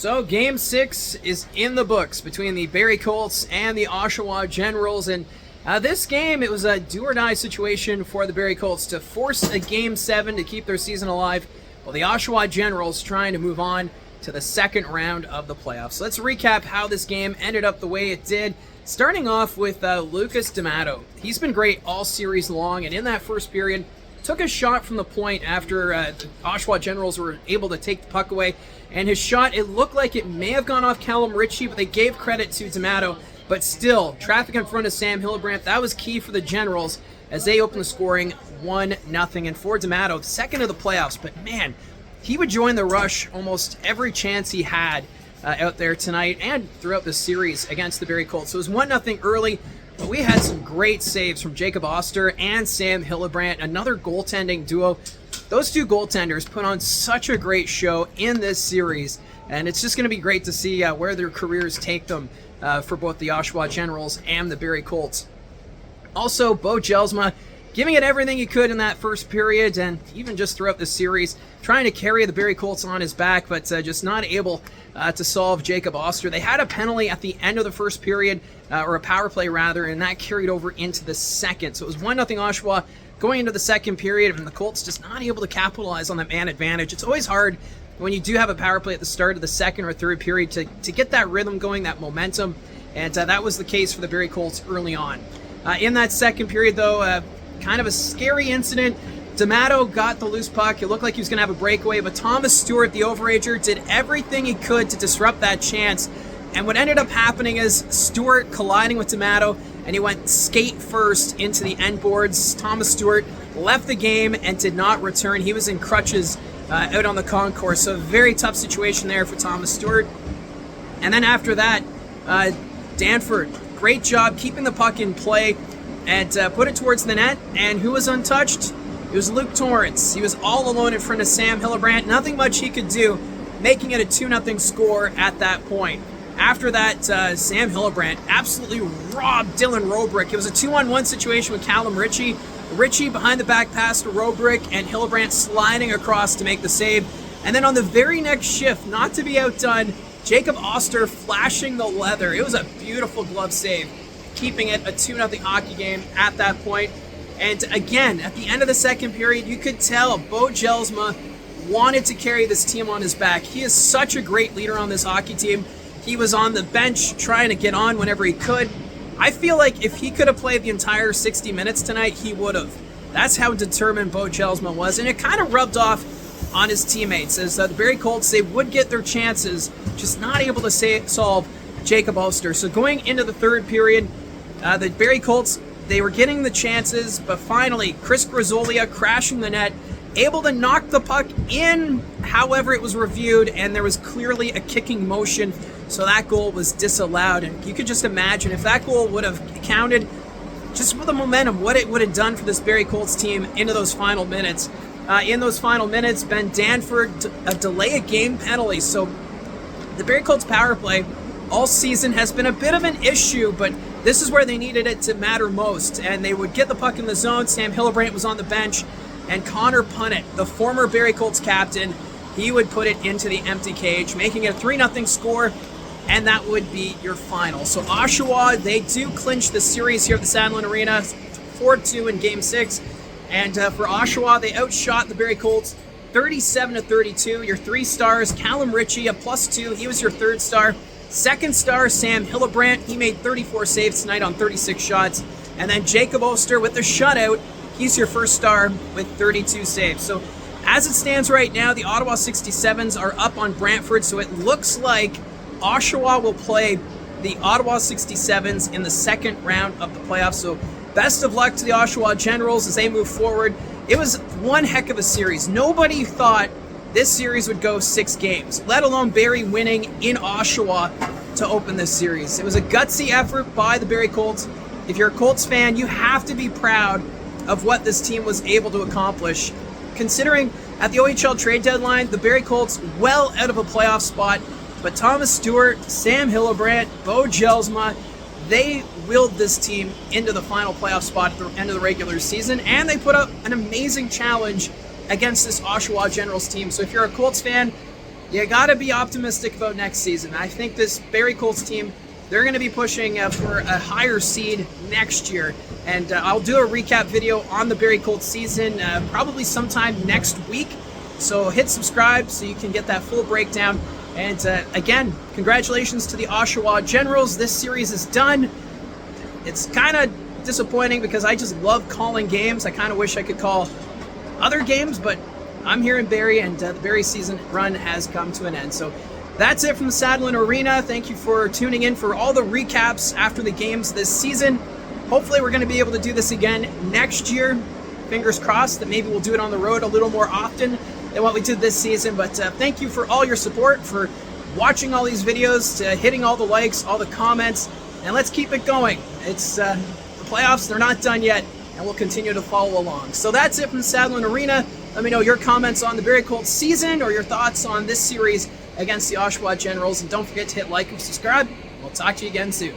So Game 6 is in the books between the Barrie Colts and the Oshawa Generals, and this game, it was a do-or-die situation for the Barrie Colts to force a Game 7 to keep their season alive, while the Oshawa Generals trying to move on to the second round of the playoffs. So let's recap how this game ended up the way it did, starting off with Lucas D'Amato. He's been great all series long, and in that first period, took a shot from the point after the Oshawa Generals were able to take the puck away. And his shot, it looked like it may have gone off Callum Ritchie, but they gave credit to D'Amato. But still, traffic in front of Sam Hillebrand, that was key for the Generals as they opened the scoring 1-0. And for D'Amato, second of the playoffs, but man, he would join the rush almost every chance he had out there tonight and throughout the series against the Barrie Colts. So it was 1-0 early, but we had some great saves from Jacob Oster and Sam Hillebrand, another goaltending duo. Those two goaltenders put on such a great show in this series, and it's just going to be great to see where their careers take them for both the Oshawa Generals and the Barrie Colts. Also, Bo Jelsma giving it everything he could in that first period, and even just throughout the series, trying to carry the Barrie Colts on his back, but just not able to solve Jacob Oster. They had a penalty at the end of the first period, or a power play rather, and that carried over into the second. So it was 1-0 Oshawa going into the second period, and the Colts just not able to capitalize on that man advantage. It's always hard when you do have a power play at the start of the second or third period to get that rhythm going, that momentum, and that was the case for the Barrie Colts early on. In that second period, though, kind of a scary incident. D'Amato got the loose puck. It looked like he was going to have a breakaway, but Thomas Stewart, the overager, did everything he could to disrupt that chance. And what ended up happening is Stewart colliding with D'Amato, and he went skate first into the end boards. Thomas Stewart left the game and did not return. He was in crutches out on the concourse, so a very tough situation there for Thomas Stewart. And then after that, Danford, great job keeping the puck in play and put it towards the net. And who was untouched? It was Luke Torrance. He was all alone in front of Sam Hillebrand. Nothing much he could do, making it a 2-0 score at that point. After that, Sam Hillebrand absolutely robbed Dylan Robrick. It was a 2-on-1 situation with Callum Ritchie. Ritchie behind the back pass to Robrick, and Hillebrand sliding across to make the save. And then on the very next shift, not to be outdone, Jacob Oster flashing the leather. It was a beautiful glove save, keeping it a 2-0 hockey game at that point. And again, at the end of the second period, you could tell Bo Jelsma wanted to carry this team on his back. He is such a great leader on this hockey team. He was on the bench trying to get on whenever he could. I feel like if he could have played the entire 60 minutes tonight, he would have. That's how determined Bo Jelsma was, and it kind of rubbed off on his teammates as the Barrie Colts, they would get their chances, just not able to solve Jacob Oster. So going into the third period, the Barrie Colts, they were getting the chances, but finally, Chris Grazzolia crashing the net, able to knock the puck in. However, it was reviewed, and there was clearly a kicking motion, so that goal was disallowed. And you could just imagine if that goal would have counted, just with the momentum, what it would have done for this Barrie Colts team into those final minutes. In those final minutes, Ben Danford, a delay a game penalty. So the Barrie Colts power play all season has been a bit of an issue, but this is where they needed it to matter most. And they would get the puck in the zone. Sam Hillebrand was on the bench, and Connor Punnett, the former Barrie Colts captain, he would put it into the empty cage, making it a 3-0 score, and that would be your final. So Oshawa, they do clinch the series here at the Sandlin Arena, 4-2 in Game 6. And for Oshawa, they outshot the Barrie Colts 37-32. Your 3 stars, Callum Ritchie, a +2. He was your 3rd star. 2nd star, Sam Hillebrand. He made 34 saves tonight on 36 shots. And then Jacob Oster with the shutout. He's your 1st star with 32 saves. So as it stands right now, the Ottawa 67s are up on Brantford. So it looks like Oshawa will play the Ottawa 67s in the second round of the playoffs. So best of luck to the Oshawa Generals as they move forward. It was one heck of a series. Nobody thought this series would go 6 games, let alone Barrie winning in Oshawa to open this series. It was a gutsy effort by the Barrie Colts. If you're a Colts fan, you have to be proud of what this team was able to accomplish. Considering at the OHL trade deadline, the Barrie Colts well out of a playoff spot, but Thomas Stewart, Sam Hillebrand, Bo Jelsma, they willed this team into the final playoff spot at the end of the regular season, and they put up an amazing challenge against this Oshawa Generals team. So if you're a Colts fan, you got to be optimistic about next season. I think this Barrie Colts team, they're going to be pushing for a higher seed next year. And I'll do a recap video on the Barrie Colts season probably sometime next week. So hit subscribe so you can get that full breakdown. And again, congratulations to the Oshawa Generals. This series is done. It's kind of disappointing because I just love calling games. I kind of wish I could call other games, but I'm here in Barrie, and the Barrie season run has come to an end. So that's it from the Sadlin Arena. Thank you for tuning in for all the recaps after the games this season. Hopefully we're going to be able to do this again next year. Fingers crossed that maybe we'll do it on the road a little more often than what we did this season. But thank you for all your support, for watching all these videos, to hitting all the likes, all the comments, and let's keep it going. It's the playoffs, they're not done yet, and we'll continue to follow along. So that's it from the Sadlin Arena. Let me know your comments on the Barrie Colts season or your thoughts on this series against the Oshawa Generals. And don't forget to hit like and subscribe. We'll talk to you again soon.